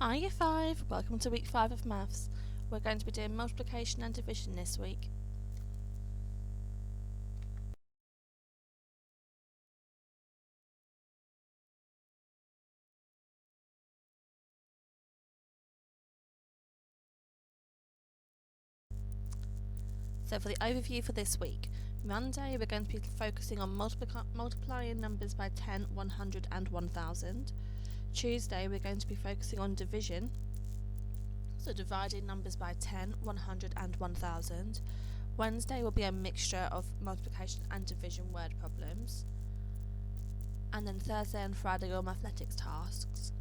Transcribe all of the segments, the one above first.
Hi Year 5, welcome to week 5 of maths. We're going to be doing multiplication and division this week. So for the overview for this week, Monday we're going to be focusing on multiplying numbers by 10, 100 and 1000. Tuesday we're going to be focusing on division, so dividing numbers by 10, 100 and 1000. Wednesday will be a mixture of multiplication and division word problems. And then Thursday and Friday are mathematics tasks.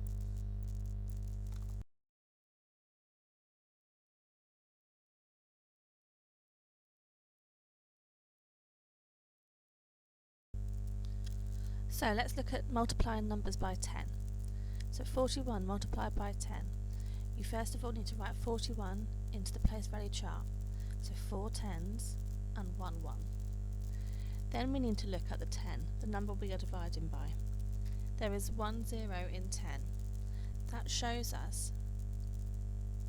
So let's look at multiplying numbers by 10. So 41 multiplied by 10. You first of all need to write 41 into the place value chart. So 4 tens and 1 1. Then we need to look at the 10, the number we are dividing by. There is 1 0 in 10. That shows us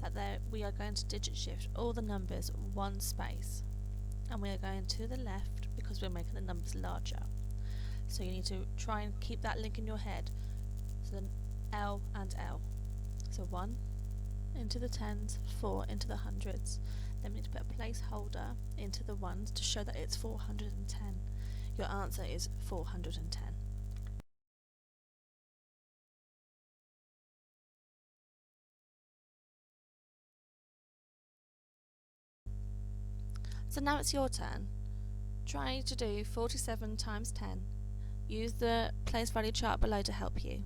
that we are going to digit shift all the numbers one space. And we are going to the left because we're making the numbers larger. So you need to try and keep that link in your head. So then L and L. So 1 into the tens, 4 into the hundreds. Then we need to put a placeholder into the ones to show that it's 410. Your answer is 410. So now it's your turn. Try to do 47 times 10. Use the place value chart below to help you.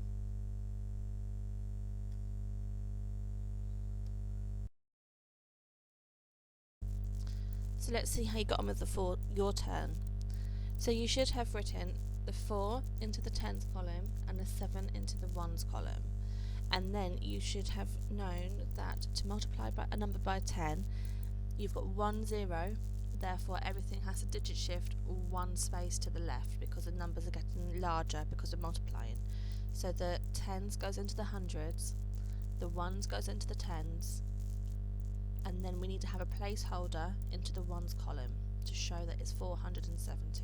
So let's see how you got on with your turn. So you should have written the 4 into the tens column and the 7 into the ones column. And then you should have known that to multiply by a number by 10, you've got 1 0, therefore everything has to digit shift one space to the left because the numbers are getting larger because of multiplying. So the tens goes into the hundreds, the ones goes into the tens, and then we need to have a placeholder into the ones column to show that it's 470.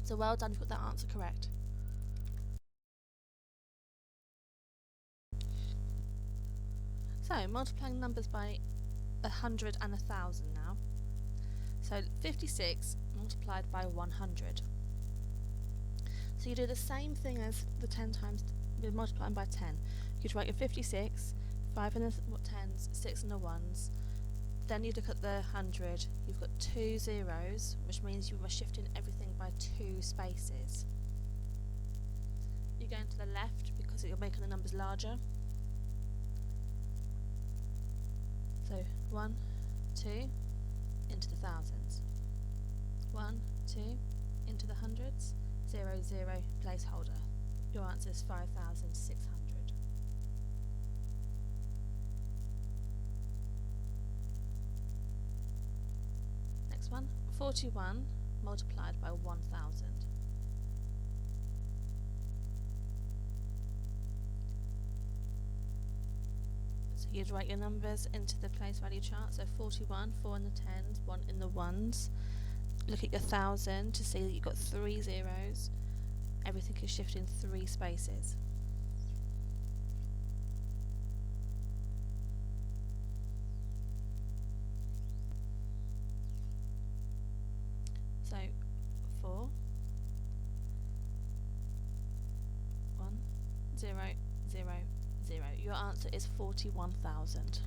So well done, you've got that answer correct. So multiplying numbers by 100 and 1000 now. So 56 multiplied by 100. So you do the same thing as the 10 times with multiplying by 10. You'd write your 56, 5 in the tens, 6 in the ones. Then you look at the 100. You've got 2 zeros, which means you are shifting everything by 2 spaces. You're going to the left because you're making the numbers larger. So 1, 2, into the thousands. 1, 2, into the hundreds. 0, 0, placeholder. Your answer is 5,600. Next one, 41 multiplied by 1,000. So you'd write your numbers into the place value chart. So 41, 4 in the tens, 1 in the ones. Look at your 1,000 to see that you've got 3 zeros. Everything is shifting 3 spaces. So 4, 1, 0, 0, 0. Your answer is 41,000.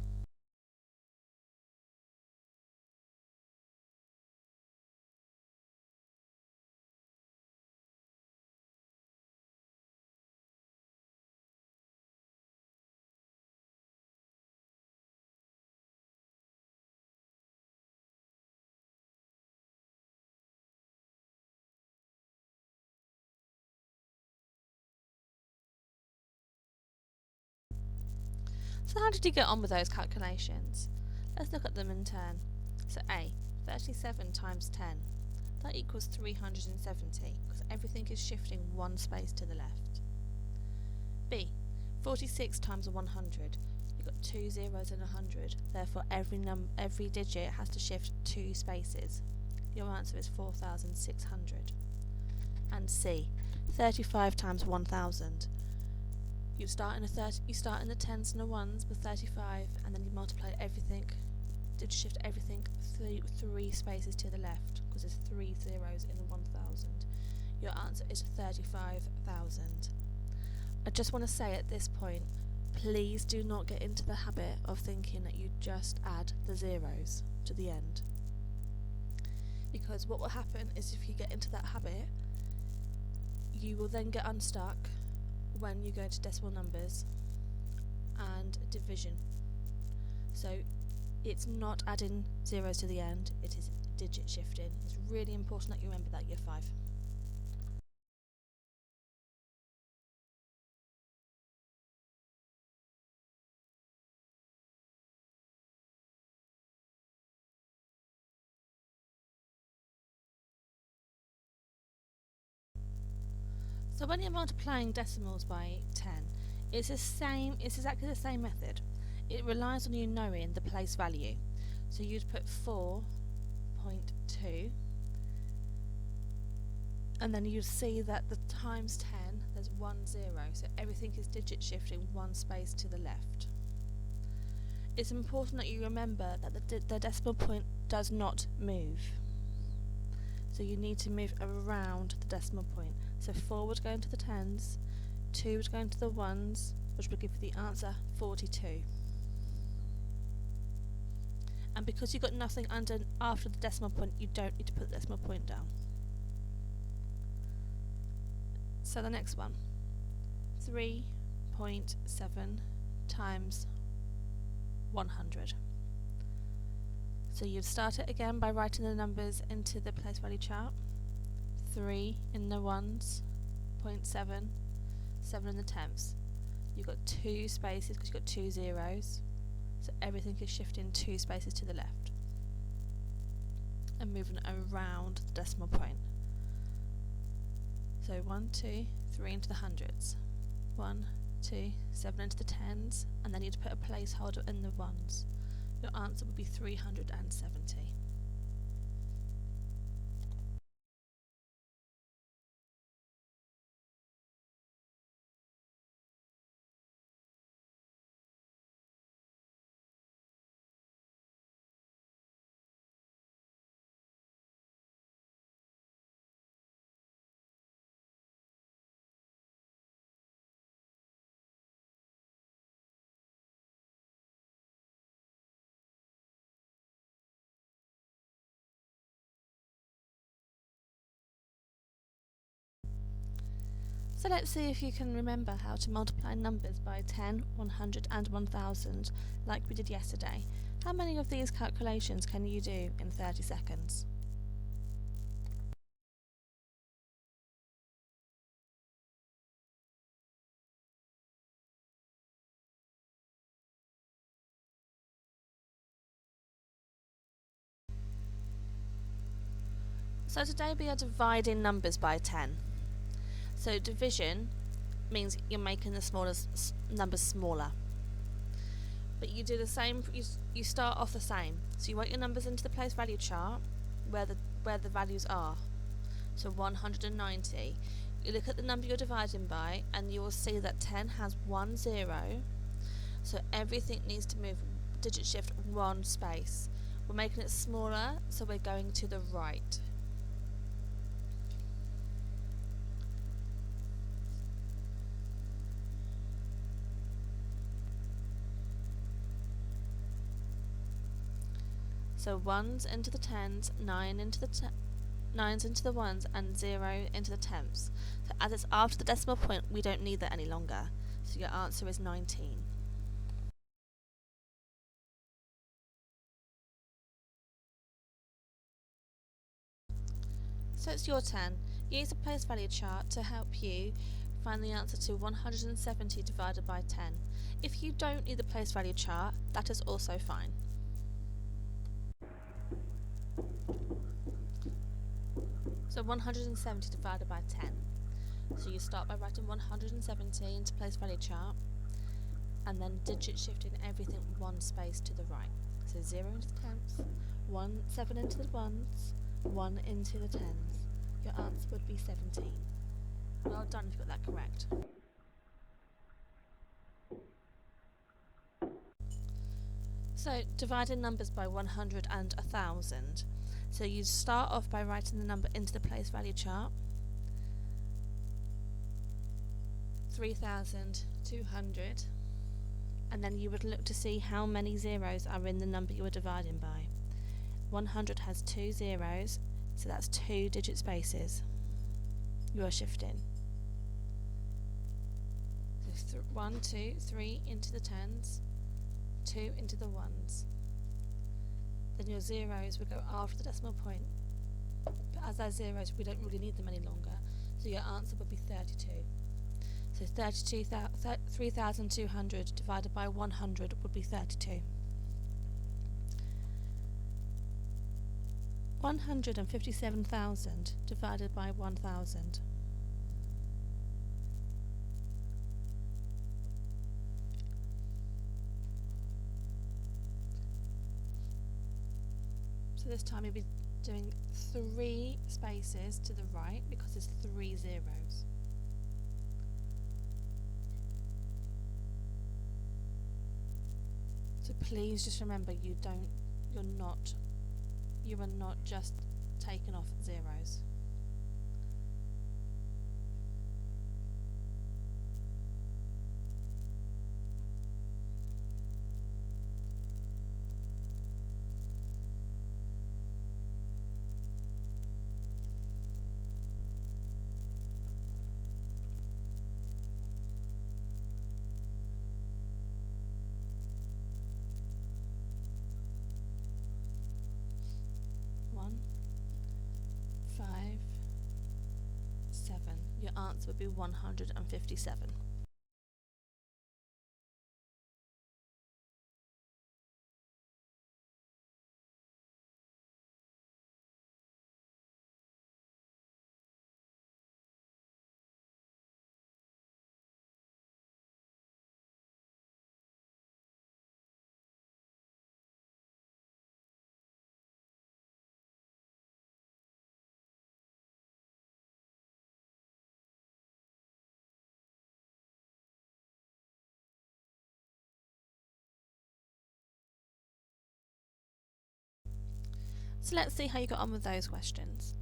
So how did you get on with those calculations? Let's look at them in turn. So A, 37 times 10. That equals 370 because everything is shifting one space to the left. B, 46 times 100. You've got 2 zeros and 100. Therefore, every digit has to shift 2 spaces. Your answer is 4,600. And C, 35 times 1,000. You start in the tens and the ones with 35, and then you multiply everything. Did shift everything 3 spaces to the left, because there's 3 zeros in the 1,000. Your answer is 35,000. I just want to say at this point, please do not get into the habit of thinking that you just add the zeros to the end. Because what will happen is if you get into that habit, you will then get unstuck when you go to decimal numbers and division. So it's not adding zeros to the end, it is digit shifting. It's really important that you remember that, year 5. So when you're multiplying decimals by 10, it's exactly the same method. It relies on you knowing the place value. So you'd put 4.2, and then you'd see that the times 10, there's 1 0, so everything is digit shifting 1 space to the left. It's important that you remember that the decimal point does not move. So you need to move around the decimal point. So 4 would go into the tens, 2 would go into the ones, which would give you the answer 42. And because you've got nothing after the decimal point, you don't need to put the decimal point down. So the next one, 3.7 times 100. So you'd start it again by writing the numbers into the place value chart. 3 in the ones, 0.7, 7 in the tenths. You've got 2 spaces because you've got 2 zeros. So everything is shifting 2 spaces to the left and moving around the decimal point. So 1, 2, 3 into the hundreds. 1, 2, 7 into the tens, and then you'd put a placeholder in the ones. Your answer would be 370. So let's see if you can remember how to multiply numbers by 10, 100 and 1000 like we did yesterday. How many of these calculations can you do in 30 seconds? So today we are dividing numbers by 10. So division means you're making the numbers smaller. But you do the same, you start off the same. So you write your numbers into the place value chart where the values are. So 190. You look at the number you're dividing by and you will see that 10 has 1 0. So everything needs to move digit shift 1 space. We're making it smaller, so we're going to the right. So 1s into the 10s, 9 into the 9s into the 1s, and 0 into the tenths. So as it's after the decimal point, we don't need that any longer. So your answer is 19. So it's your turn. Use the place value chart to help you find the answer to 170 divided by 10. If you don't need the place value chart, that is also fine. So 170 divided by 10. So you start by writing 170 into place value chart. and then digit shifting everything one space to the right. So 0 into the tenths, 7 into the ones, 1 into the tens. Your answer would be 17. Well done if you got that correct. So dividing numbers by 100 and 1000. So you start off by writing the number into the place value chart. 3,200, and then you would look to see how many zeros are in the number you are dividing by. 100 has 2 zeros, so that's 2 digit spaces you are shifting. So 1, 2, 3 into the tens, 2 into the ones. Then your zeros would go after the decimal point, but as they're zeros we don't really need them any longer, so your answer would be 32. So 3,200 divided by 100 would be 32. 157,000 divided by 1,000. So this time you'll be doing 3 spaces to the right because there's 3 zeros. So please just remember you are not just taking off zeros. Your answer would be 157. So let's see how you got on with those questions.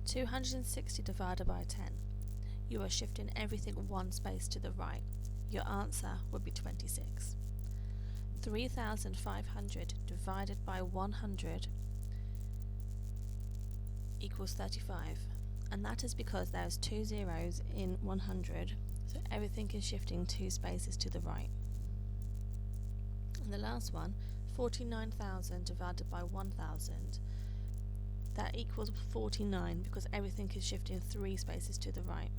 260 divided by 10. You are shifting everything one space to the right. Your answer would be 26. 3,500 divided by 100 equals 35. And that is because there's 2 zeros in 100, so everything is shifting 2 spaces to the right. And the last one, 49,000 divided by 1,000, that equals 49 because everything is shifting 3 spaces to the right.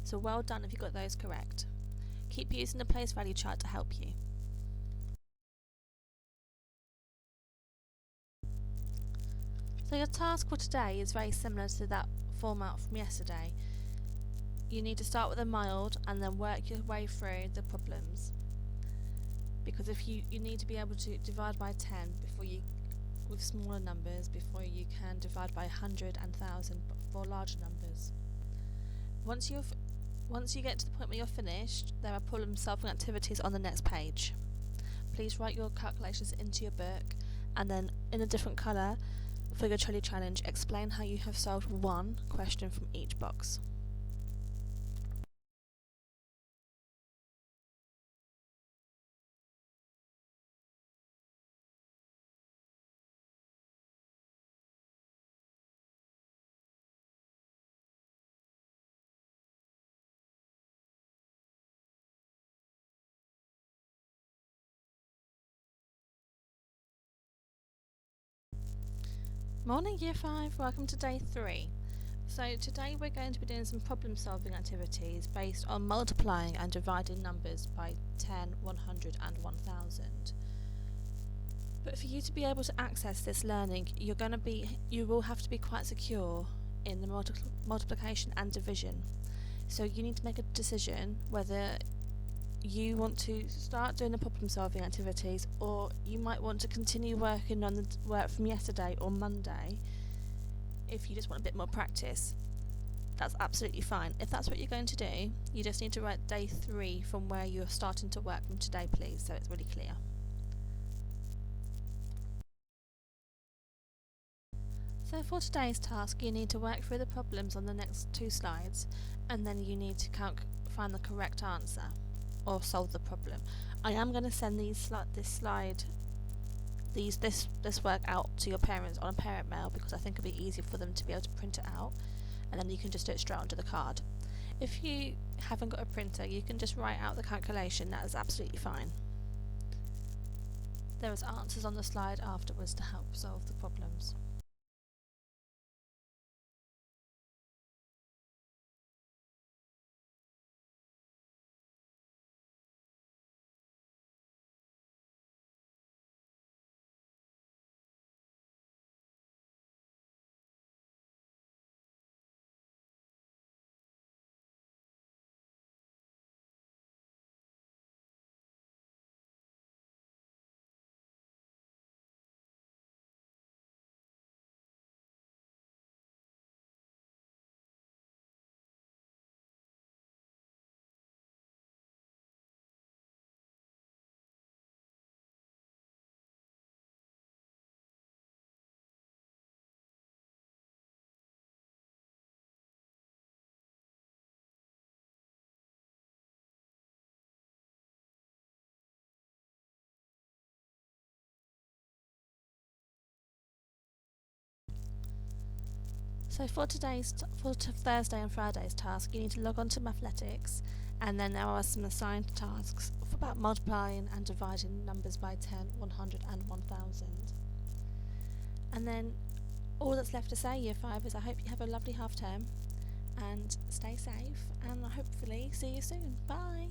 So well done if you got those correct. Keep using the place value chart to help you. So your task for today is very similar to that format from yesterday. You need to start with a mild and then work your way through the problems. Because if you need to be able to divide by 10 with smaller numbers before you can divide by 100 and 1,000 for larger numbers. Once you get to the point where you're finished, there are problem solving activities on the next page. Please write your calculations into your book and then in a different colour for your trolley challenge explain how you have solved one question from each box. Morning Year 5, welcome to day 3. So today we're going to be doing some problem solving activities based on multiplying and dividing numbers by 10, 100 and 1000. But for you to be able to access this learning, you will have to be quite secure in the multiplication and division. So you need to make a decision whether you want to start doing the problem solving activities, or you might want to continue working on the work from yesterday or Monday if you just want a bit more practice. That's absolutely fine. If that's what you're going to do, you just need to write day 3 from where you're starting to work from today, please, so it's really clear. So for today's task, you need to work through the problems on the next 2 slides, and then you need to find the correct answer or solve the problem. I am going to send this work out to your parents on a parent mail because I think it'll be easier for them to be able to print it out, and then you can just do it straight onto the card. If you haven't got a printer, you can just write out the calculation. That is absolutely fine. There is answers on the slide afterwards to help solve the problems. So for Thursday and Friday's task, you need to log on to Mathletics, and then there are some assigned tasks about multiplying and dividing numbers by 10, 100 and 1000. And then all that's left to say, Year 5, is I hope you have a lovely half term and stay safe, and hopefully see you soon. Bye!